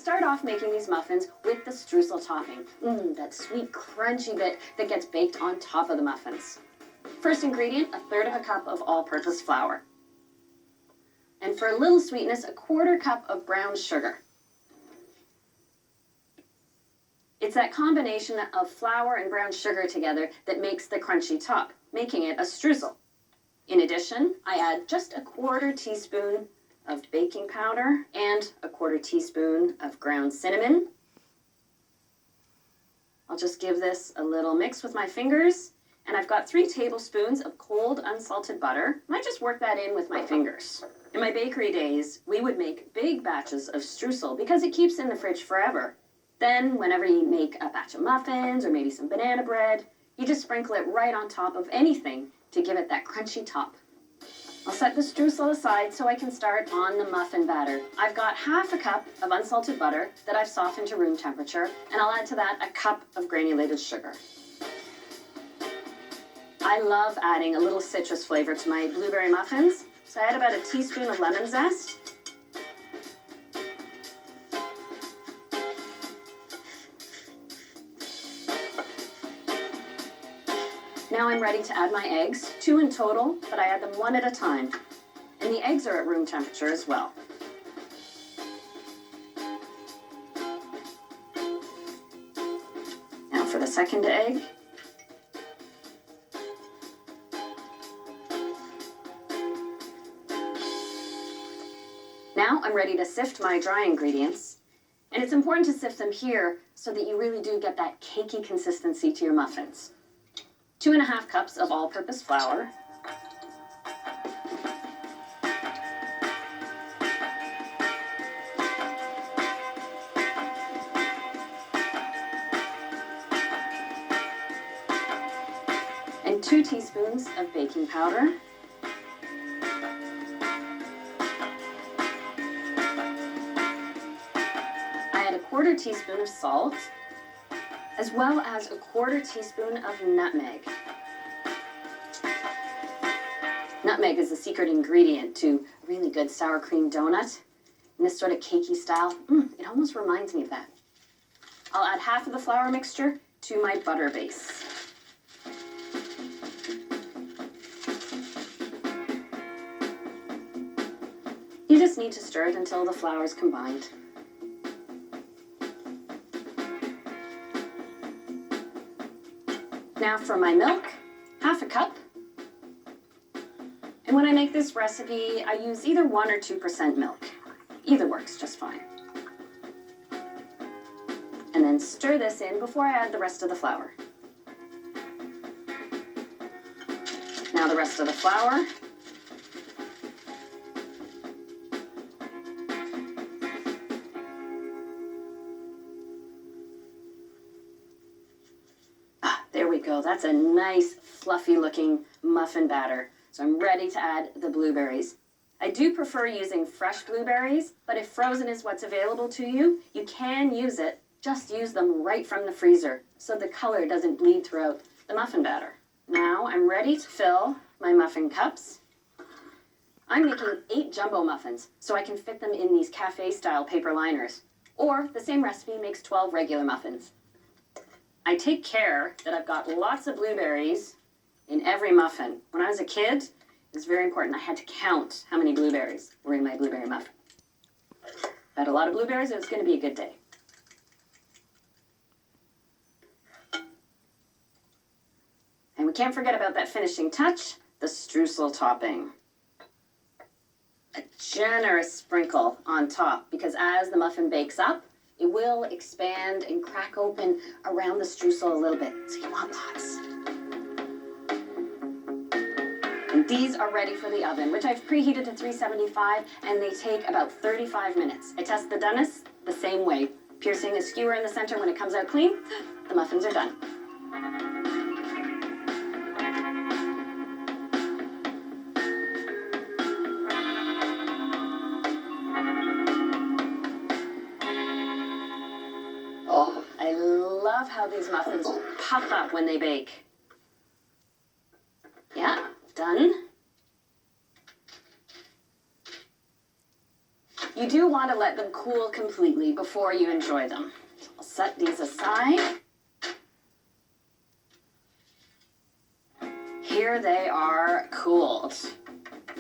start off making these muffins with the streusel topping. That sweet, crunchy bit that gets baked on top of the muffins. First ingredient, 1/3 cup of all-purpose flour. And for a little sweetness, 1/4 cup of brown sugar. It's that combination of flour and brown sugar together that makes the crunchy top, making it a streusel. In addition, I add just 1/4 teaspoon of baking powder and 1/4 teaspoon of ground cinnamon. I'll just give this a little mix with my fingers, and I've got 3 tablespoons of cold unsalted butter. I might just work that in with my fingers. In my bakery days, we would make big batches of streusel because it keeps in the fridge forever. Then, whenever you make a batch of muffins or maybe some banana bread, you just sprinkle it right on top of anything to give it that crunchy top. I'll set the streusel aside so I can start on the muffin batter. I've got 1/2 cup of unsalted butter that I've softened to room temperature, and I'll add to that 1 cup of granulated sugar. I love adding a little citrus flavor to my blueberry muffins, so I add about 1 teaspoon of lemon zest. Now I'm ready to add my eggs, 2 in total, but I add them 1 at a time. And the eggs are at room temperature as well. Now for the second egg. Now I'm ready to sift my dry ingredients. And it's important to sift them here so that you really do get that cakey consistency to your muffins. 2½ cups of all-purpose flour. And 2 teaspoons of baking powder. I add 1/4 teaspoon of salt, as well as 1/4 teaspoon of nutmeg. Nutmeg is the secret ingredient to a really good sour cream donut. In this sort of cakey style, it almost reminds me of that. I'll add 1/2 of the flour mixture to my butter base. You just need to stir it until the flour is combined. Now for my milk, 1/2 cup. And when I make this recipe, I use either 1 or 2% milk. Either works just fine. And then stir this in before I add the rest of the flour. Now the rest of the flour. There we go. That's a nice, fluffy looking muffin batter. So I'm ready to add the blueberries. I do prefer using fresh blueberries, but if frozen is what's available to you, you can use it. Just use them right from the freezer so the color doesn't bleed throughout the muffin batter. Now I'm ready to fill my muffin cups. I'm making 8 jumbo muffins, so I can fit them in these cafe-style paper liners. Or the same recipe makes 12 regular muffins. I take care that I've got lots of blueberries in every muffin. When I was a kid, it was very important. I had to count how many blueberries were in my blueberry muffin. If I had a lot of blueberries, it was going to be a good day. And we can't forget about that finishing touch, the streusel topping. A generous sprinkle on top, because as the muffin bakes up, it will expand and crack open around the streusel a little bit, so you want lots. And these are ready for the oven, which I've preheated to 375, and they take about 35 minutes. I test the doneness the same way. Piercing a skewer in the center. When it comes out clean, the muffins are done. Oh, I love how these muffins puff up when they bake. Yeah, done. You do want to let them cool completely before you enjoy them. So I'll set these aside. Here they are cooled.